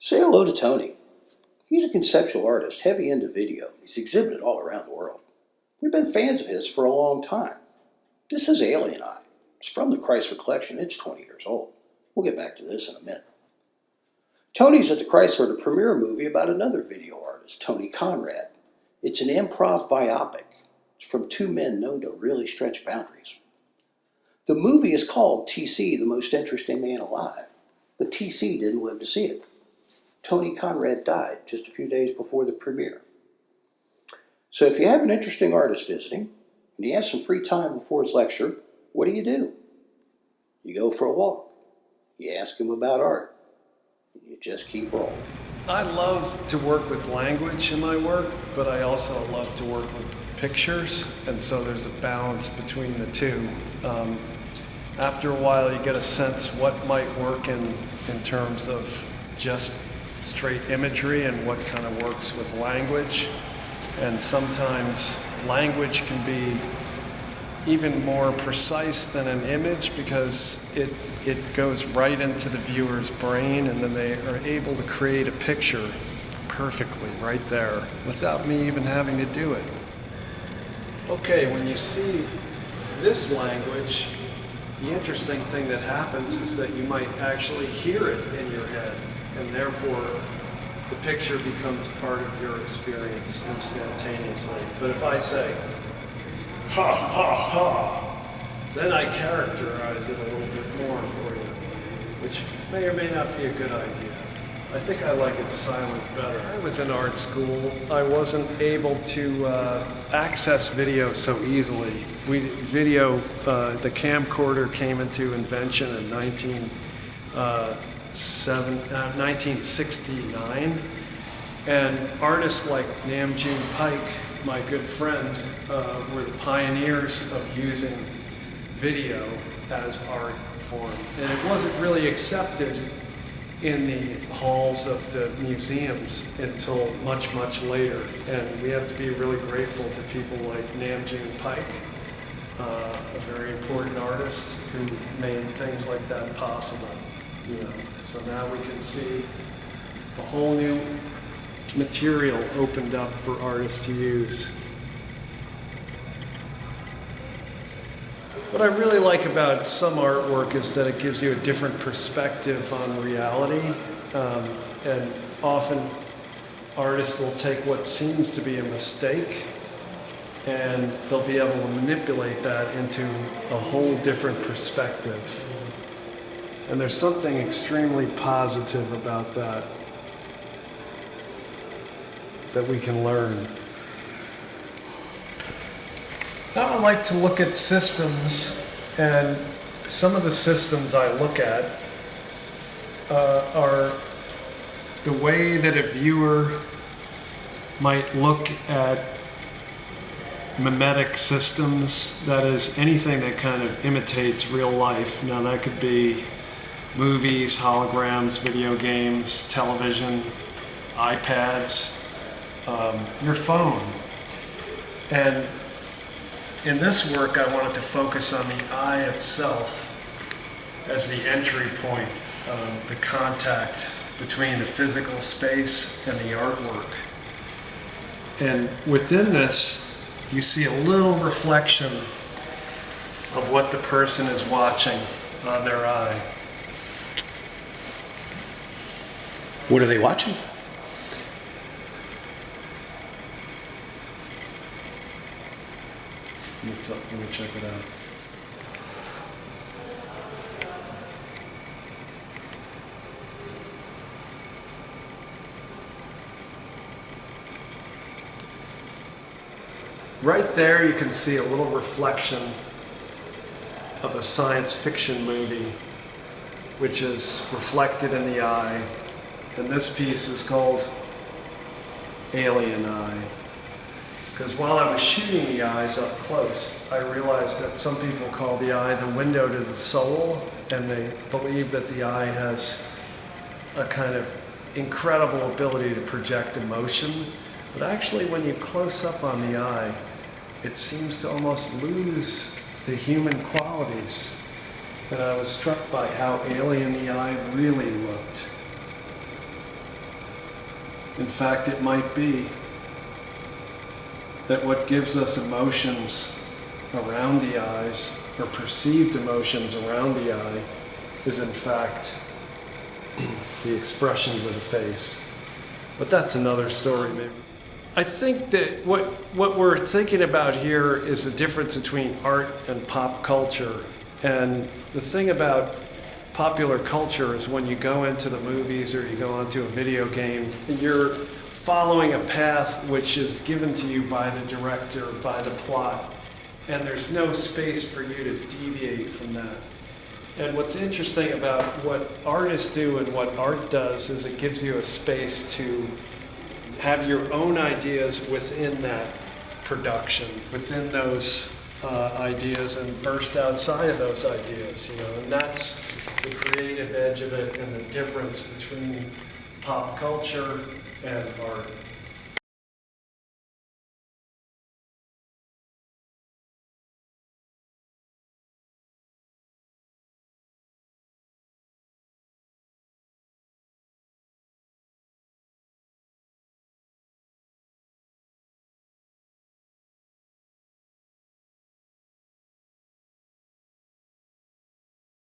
Say hello to Tony. He's a conceptual artist, heavy into video. He's exhibited all around the world. We've been fans of his for a long time. This is Alien Eye. It's from the Chrysler collection. It's 20 years old. We'll get back to this in a minute. Tony's at the Chrysler to premiere a movie about another video artist, Tony Conrad. It's an improv biopic. It's from two men known to really stretch boundaries. The movie is called TC, The Most Interesting Man Alive, but TC didn't live to see it. Tony Conrad died just a few days before the premiere. So if you have an interesting artist visiting, and he has some free time before his lecture, what do? You go for a walk. You ask him about art. And you just keep rolling. I love to work with language in my work, but I also love to work with pictures, and so there's a balance between the two. After a while, you get a sense what might work in terms of just straight imagery and what kind of works with language. And sometimes language can be even more precise than an image because it goes right into the viewer's brain, and then they are able to create a picture perfectly right there without me even having to do it. Okay, when you see this language, the interesting thing that happens is that you might actually hear it in your head, and therefore the picture becomes part of your experience instantaneously. But if I say, ha, ha, ha, then I characterize it a little bit more for you, which may or may not be a good idea. I think I like it silent better. I was in art school. I wasn't able to access video so easily. The camcorder came into invention in 1969, and artists like Nam June Paik, my good friend, were the pioneers of using video as art form, and it wasn't really accepted in the halls of the museums until much, much later. And we have to be really grateful to people like Nam June Paik, a very important artist who made things like that possible. So now we can see a whole new material opened up for artists to use. What I really like about some artwork is that it gives you a different perspective on reality, and often artists will take what seems to be a mistake and they'll be able to manipulate that into a whole different perspective. And there's something extremely positive about that we can learn. Now I like to look at systems, and some of the systems I look at are the way that a viewer might look at mimetic systems, that is, anything that kind of imitates real life. Now that could be movies, holograms, video games, television, iPads, your phone. And in this work, I wanted to focus on the eye itself as the entry point, the contact between the physical space and the artwork. And within this, you see a little reflection of what the person is watching on their eye. What are they watching? Let me check it out. Right there you can see a little reflection of a science fiction movie, which is reflected in the eye. And this piece is called Alien Eye. Because while I was shooting the eyes up close, I realized that some people call the eye the window to the soul, and they believe that the eye has a kind of incredible ability to project emotion. But actually, when you close up on the eye, it seems to almost lose the human qualities. And I was struck by how alien the eye really looked. In fact, it might be that what gives us emotions around the eyes, or perceived emotions around the eye, is in fact the expressions of the face. But that's another story, maybe. I think that what we're thinking about here is the difference between art and pop culture. And the thing about popular culture is when you go into the movies or you go onto a video game, you're following a path which is given to you by the director, by the plot, and there's no space for you to deviate from that. And what's interesting about what artists do and what art does is it gives you a space to have your own ideas within that production, within those ideas, and burst outside of those ideas, and that's the creative edge of it and the difference between pop culture and art.